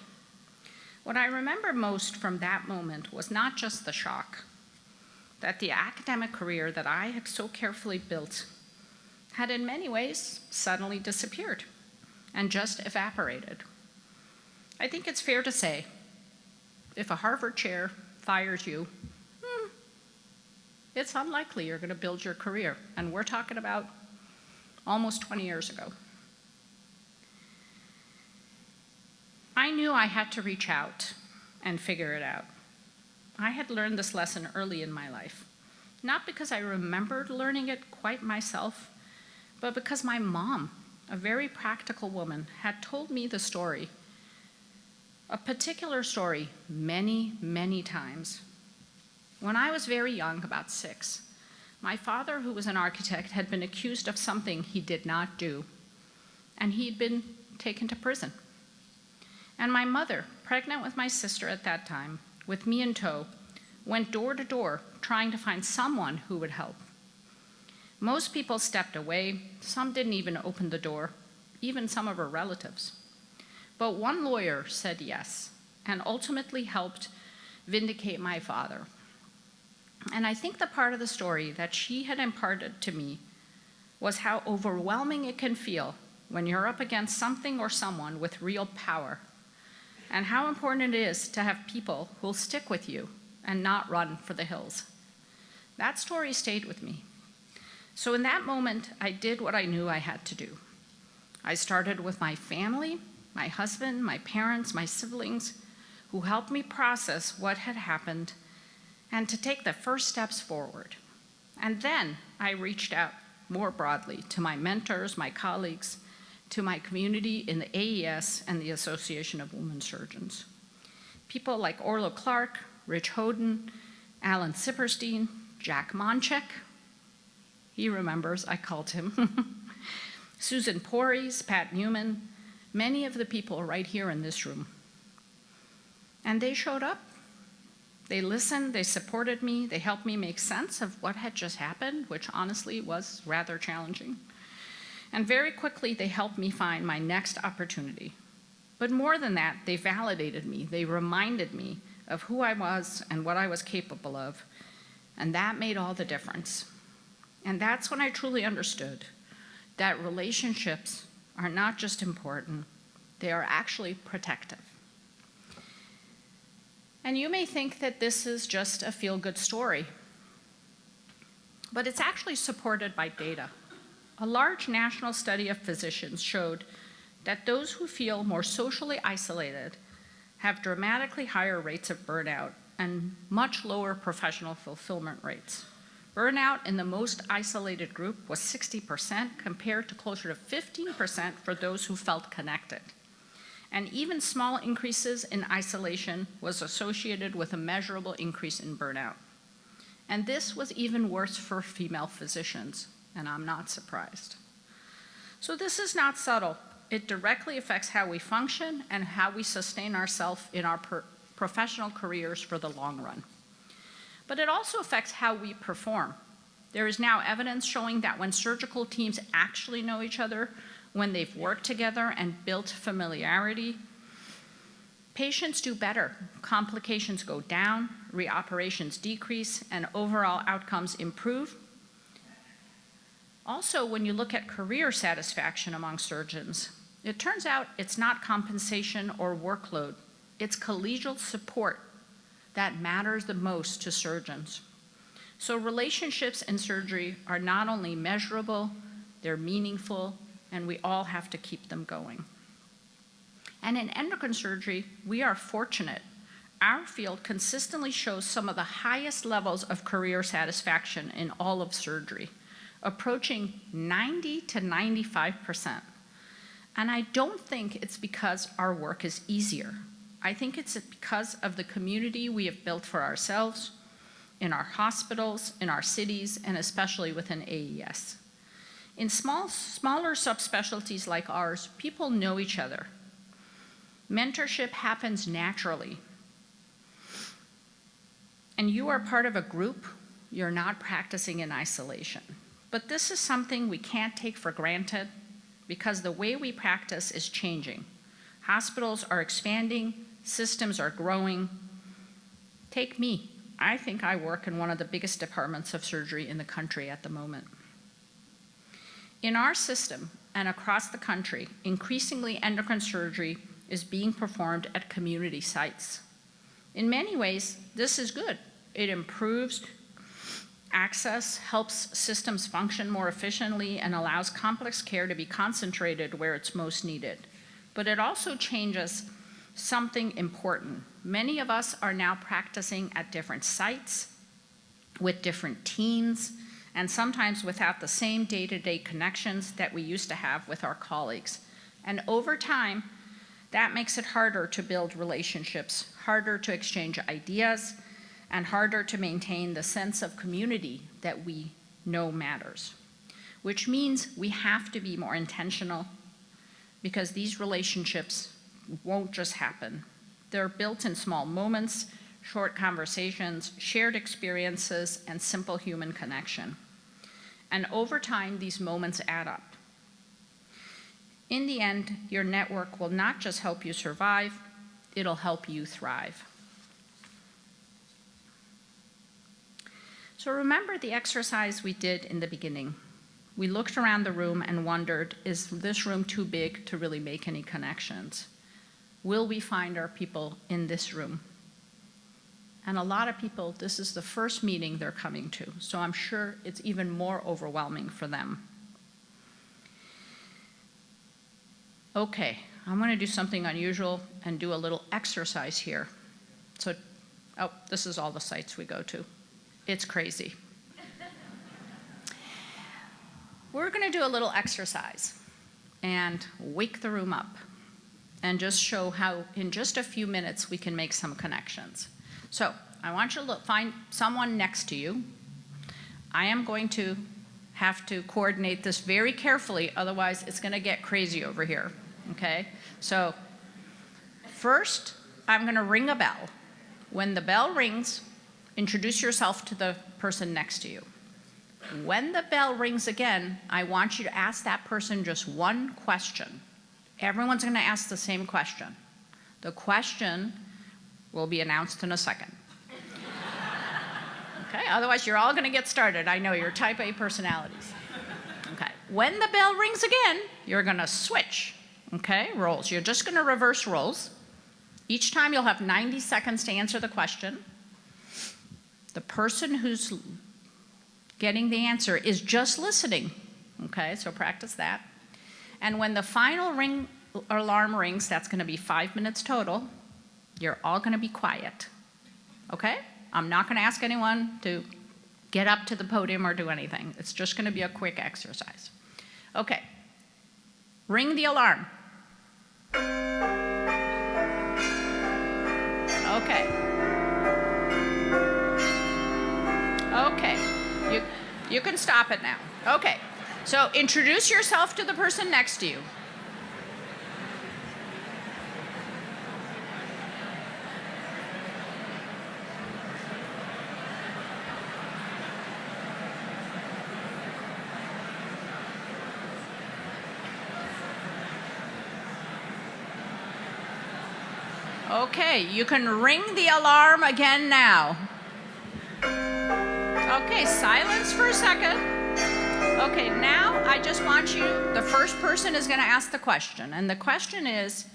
What I remember most from that moment was not just the shock that the academic career that I had so carefully built had in many ways suddenly disappeared and just evaporated. I think it's fair to say, if a Harvard chair fires you, it's unlikely you're going to build your career. And we're talking about almost 20 years ago. I knew I had to reach out and figure it out. I had learned this lesson early in my life, not because I remembered learning it quite myself, but because my mom, a very practical woman, had told me the story, a particular story, many, many times. When I was very young, about 6, my father, who was an architect, had been accused of something he did not do, and he'd been taken to prison. And my mother, pregnant with my sister at that time, with me in tow, went door to door trying to find someone who would help. Most people stepped away, some didn't even open the door, even some of her relatives. But one lawyer said yes, and ultimately helped vindicate my father. And I think the part of the story that she had imparted to me was how overwhelming it can feel when you're up against something or someone with real power, and how important it is to have people who'll stick with you and not run for the hills. That story stayed with me. So in that moment, I did what I knew I had to do. I started with my family, my husband, my parents, my siblings, who helped me process what had happened and to take the first steps forward. And then I reached out more broadly to my mentors, my colleagues, to my community in the AES and the Association of Women Surgeons. People like Orla Clark, Rich Hoden, Alan Sipperstein, Jack Monchek, he remembers, I called him, Susan Porres, Pat Newman, many of the people right here in this room. And they showed up. They listened, they supported me, they helped me make sense of what had just happened, which honestly was rather challenging. And very quickly, they helped me find my next opportunity. But more than that, they validated me. They reminded me of who I was and what I was capable of. And that made all the difference. And that's when I truly understood that relationships are not just important, they are actually protective. And you may think that this is just a feel-good story, but it's actually supported by data. A large national study of physicians showed that those who feel more socially isolated have dramatically higher rates of burnout and much lower professional fulfillment rates. Burnout in the most isolated group was 60% compared to closer to 15% for those who felt connected. And even small increases in isolation was associated with a measurable increase in burnout. And this was even worse for female physicians, and I'm not surprised. So this is not subtle. It directly affects how we function and how we sustain ourselves in our professional careers for the long run. But it also affects how we perform. There is now evidence showing that when surgical teams actually know each other, when they've worked together and built familiarity, patients do better. Complications go down, reoperations decrease, and overall outcomes improve. Also, when you look at career satisfaction among surgeons, it turns out it's not compensation or workload, it's collegial support that matters the most to surgeons. So relationships in surgery are not only measurable, they're meaningful, and we all have to keep them going. And in endocrine surgery, we are fortunate. Our field consistently shows some of the highest levels of career satisfaction in all of surgery, approaching 90 to 95%. And I don't think it's because our work is easier. I think it's because of the community we have built for ourselves, in our hospitals, in our cities, and especially within AES. In smaller subspecialties like ours, people know each other. Mentorship happens naturally. And you are part of a group, you're not practicing in isolation. But this is something we can't take for granted because the way we practice is changing. Hospitals are expanding, systems are growing. Take me. I think I work in one of the biggest departments of surgery in the country at the moment. In our system and across the country, increasingly endocrine surgery is being performed at community sites. In many ways, this is good. It improves access, helps systems function more efficiently, and allows complex care to be concentrated where it's most needed. But it also changes something important. Many of us are now practicing at different sites, with different teams, and sometimes without the same day-to-day connections that we used to have with our colleagues. And over time, that makes it harder to build relationships, harder to exchange ideas, and harder to maintain the sense of community that we know matters. Which means we have to be more intentional because these relationships won't just happen. They're built in small moments, short conversations, shared experiences, and simple human connection. And over time, these moments add up. In the end, your network will not just help you survive, it'll help you thrive. So remember the exercise we did in the beginning. We looked around the room and wondered, is this room too big to really make any connections? Will we find our people in this room? And a lot of people, this is the first meeting they're coming to, so I'm sure it's even more overwhelming for them. Okay, I'm going to do something unusual and do a little exercise here. So, oh, this is all the sites we go to. It's crazy. We're going to do a little exercise and wake the room up and just show how in just a few minutes we can make some connections. So I want you to find someone next to you. I am going to have to coordinate this very carefully, otherwise it's going to get crazy over here, okay? So first, I'm going to ring a bell. When the bell rings, introduce yourself to the person next to you. When the bell rings again, I want you to ask that person just one question. Everyone's going to ask the same question. The question will be announced in a second. Okay, otherwise you're all going to get started. I know you're type A personalities. Okay, when the bell rings again, you're going to switch, okay, roles. You're just going to reverse roles. Each time you'll have 90 seconds to answer the question. The person who's getting the answer is just listening, okay, so practice that. And when the final ring or alarm rings, that's going to be 5 minutes total, you're all going to be quiet, okay? I'm not going to ask anyone to get up to the podium or do anything. It's just going to be a quick exercise. Okay, ring the alarm. Okay. Okay, you can stop it now. Okay, so introduce yourself to the person next to you. Okay, you can ring the alarm again now. Okay, silence for a second. Okay, now I just want you, the first person is going to ask the question. And the question is,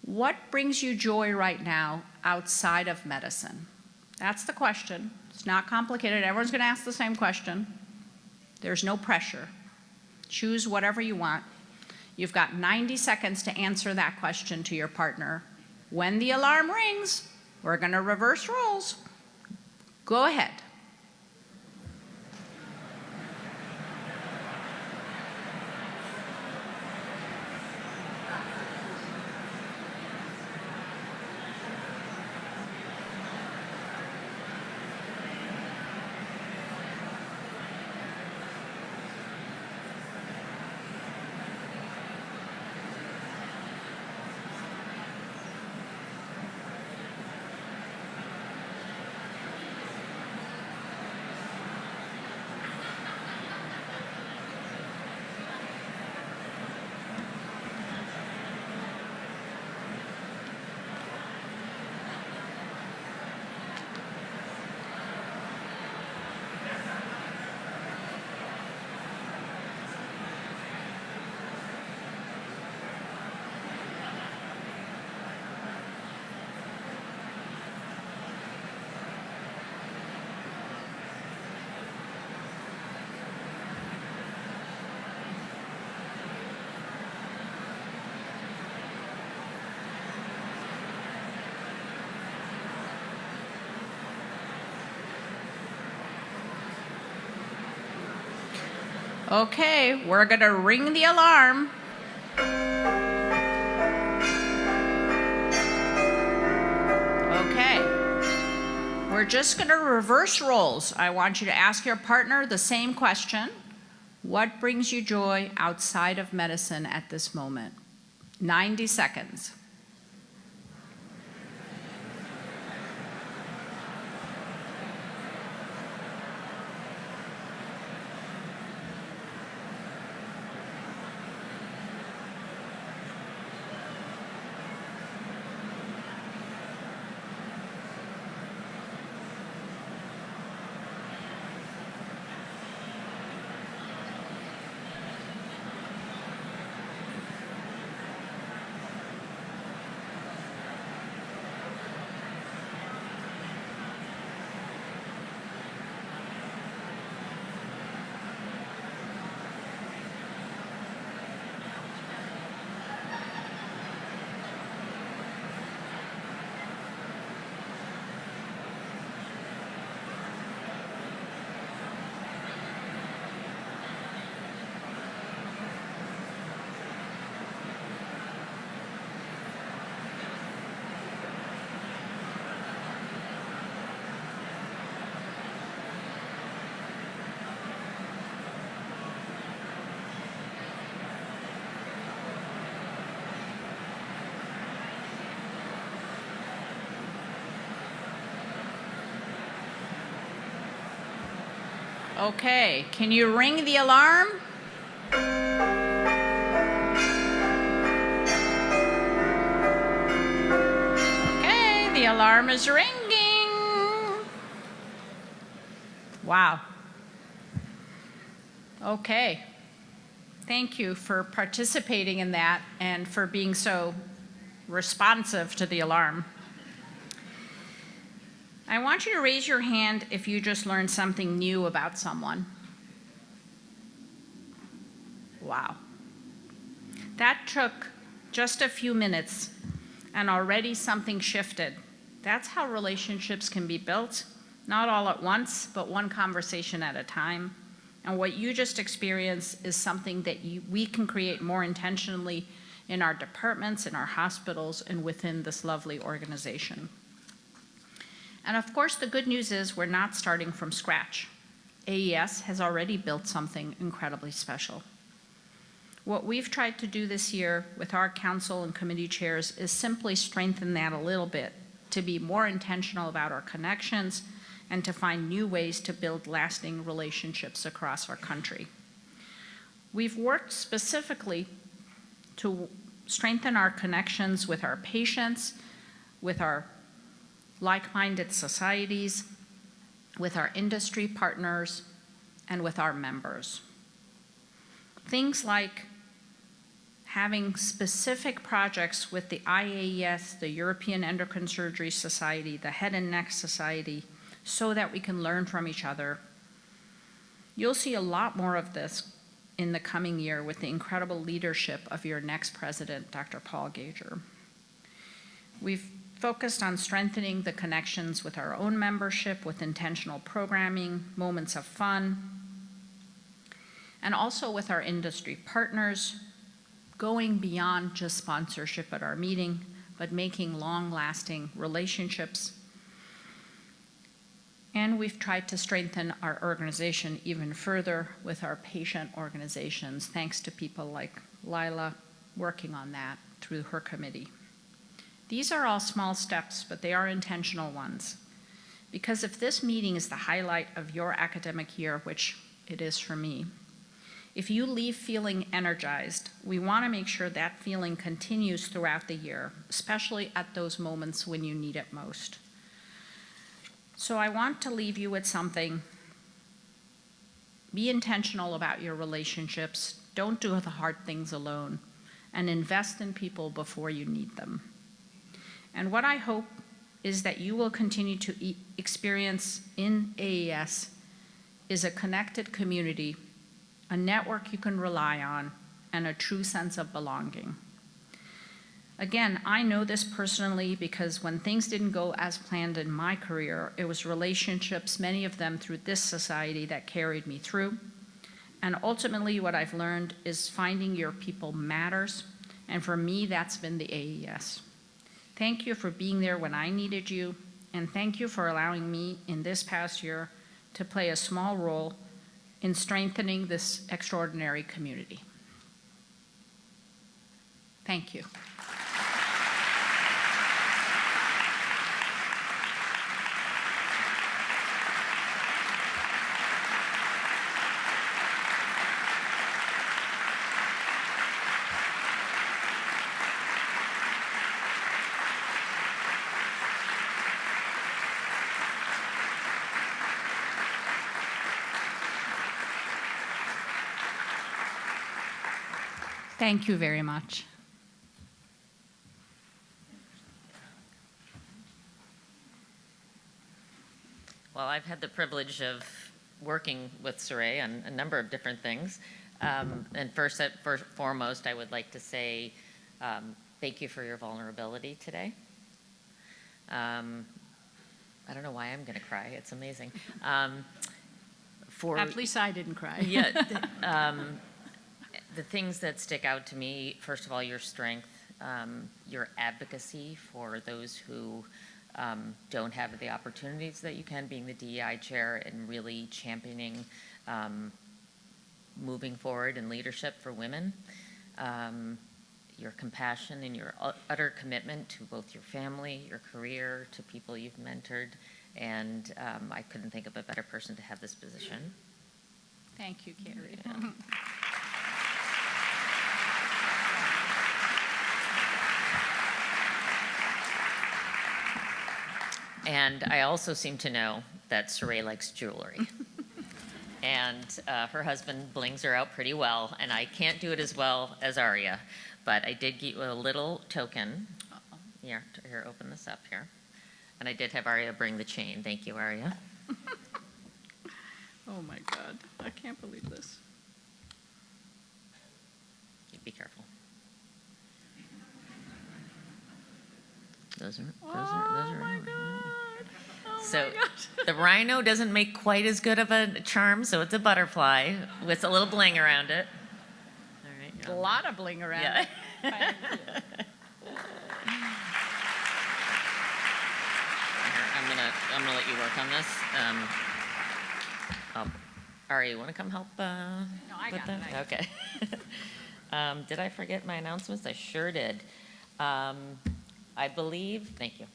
what brings you joy right now outside of medicine? That's the question. It's not complicated. Everyone's going to ask the same question. There's no pressure. Choose whatever you want. You've got 90 seconds to answer that question to your partner. When the alarm rings, we're going to reverse roles. Go ahead. Okay, we're going to ring the alarm. Okay. We're just going to reverse roles. I want you to ask your partner the same question. What brings you joy outside of medicine at this moment? 90 seconds. Okay, can you ring the alarm? Okay, the alarm is ringing. Wow. Okay. Thank you for participating in that and for being so responsive to the alarm. I want you to raise your hand if you just learned something new about someone. Wow. That took just a few minutes, and already something shifted. That's how relationships can be built, not all at once, but one conversation at a time. And what you just experienced is something that we can create more intentionally in our departments, in our hospitals, and within this lovely organization. And of course, the good news is we're not starting from scratch. AES has already built something incredibly special. What we've tried to do this year with our council and committee chairs is simply strengthen that a little bit, to be more intentional about our connections and to find new ways to build lasting relationships across our country. We've worked specifically to strengthen our connections with our patients, with our like-minded societies, with our industry partners, and with our members. Things like having specific projects with the IAES, the European Endocrine Surgery Society, the Head and Neck Society, so that we can learn from each other. You'll see a lot more of this in the coming year with the incredible leadership of your next president, Dr. Paul Gager. We've focused on strengthening the connections with our own membership with intentional programming, moments of fun, and also with our industry partners, going beyond just sponsorship at our meeting, but making long-lasting relationships. And we've tried to strengthen our organization even further with our patient organizations, thanks to people like Lila working on that through her committee. These are all small steps, but they are intentional ones. Because if this meeting is the highlight of your academic year, which it is for me, if you leave feeling energized, we want to make sure that feeling continues throughout the year, especially at those moments when you need it most. So I want to leave you with something. Be intentional about your relationships. Don't do the hard things alone. And invest in people before you need them. And what I hope is that you will continue to experience in AES is a connected community, a network you can rely on, and a true sense of belonging. Again, I know this personally because when things didn't go as planned in my career, it was relationships, many of them through this society, that carried me through. And ultimately, what I've learned is finding your people matters. And for me, that's been the AES. Thank you for being there when I needed you. And thank you for allowing me in this past year to play a small role in strengthening this extraordinary community. Thank you. Thank you very much. Well, I've had the privilege of working with Saray on a number of different things. And first foremost, I would like to say thank you for your vulnerability today. I don't know why I'm going to cry. It's amazing. At least I didn't cry. Yeah. The things that stick out to me, first of all, your strength, your advocacy for those who don't have the opportunities that you can, being the DEI chair and really championing moving forward in leadership for women, your compassion and your utter commitment to both your family, your career, to people you've mentored, and I couldn't think of a better person to have this position. Thank you, Carrie. Yeah. And I also seem to know that Saray likes jewelry. And her husband blings her out pretty well, and I can't do it as well as Aria, but I did get you a little token. Here, open this up here. And I did have Aria bring the chain. Thank you, Aria. Oh my God, I can't believe this. Be careful. Those are. Oh my God. Oh So my gosh. the rhino doesn't make quite as good of a charm, so it's a butterfly with a little bling around it. All right. A lot of bling around. Yeah. it. Thank you. Here, I'm gonna let you work on this. Ari, you want to come help? No, I with got it. that? Okay. Did I forget my announcements? I sure did. I believe. Thank you.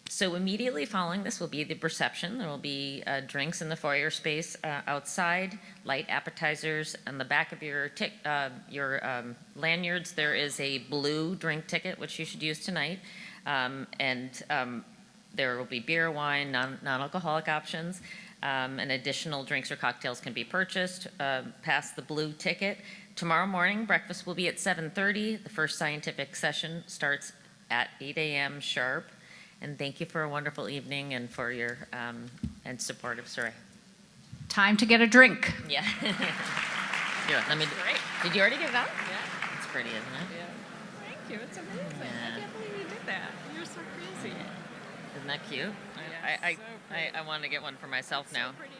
So immediately following this will be the reception. There will be drinks in the foyer space outside, light appetizers. On the back of your lanyards, there is a blue drink ticket, which you should use tonight. There will be beer, wine, non-alcoholic options, and additional drinks or cocktails can be purchased past the blue ticket. Tomorrow morning, breakfast will be at 7:30. The first scientific session starts at 8 a.m. sharp. And thank you for a wonderful evening and for your and supportive Saray. Time to get a drink. Yeah. Here, let me. Did you already get it out? Yeah. It's pretty, isn't it? Thank you. It's amazing. Yeah. I can't believe you did that. You're so crazy. Isn't that cute? Yeah, so pretty. I want to get one for myself now. So pretty.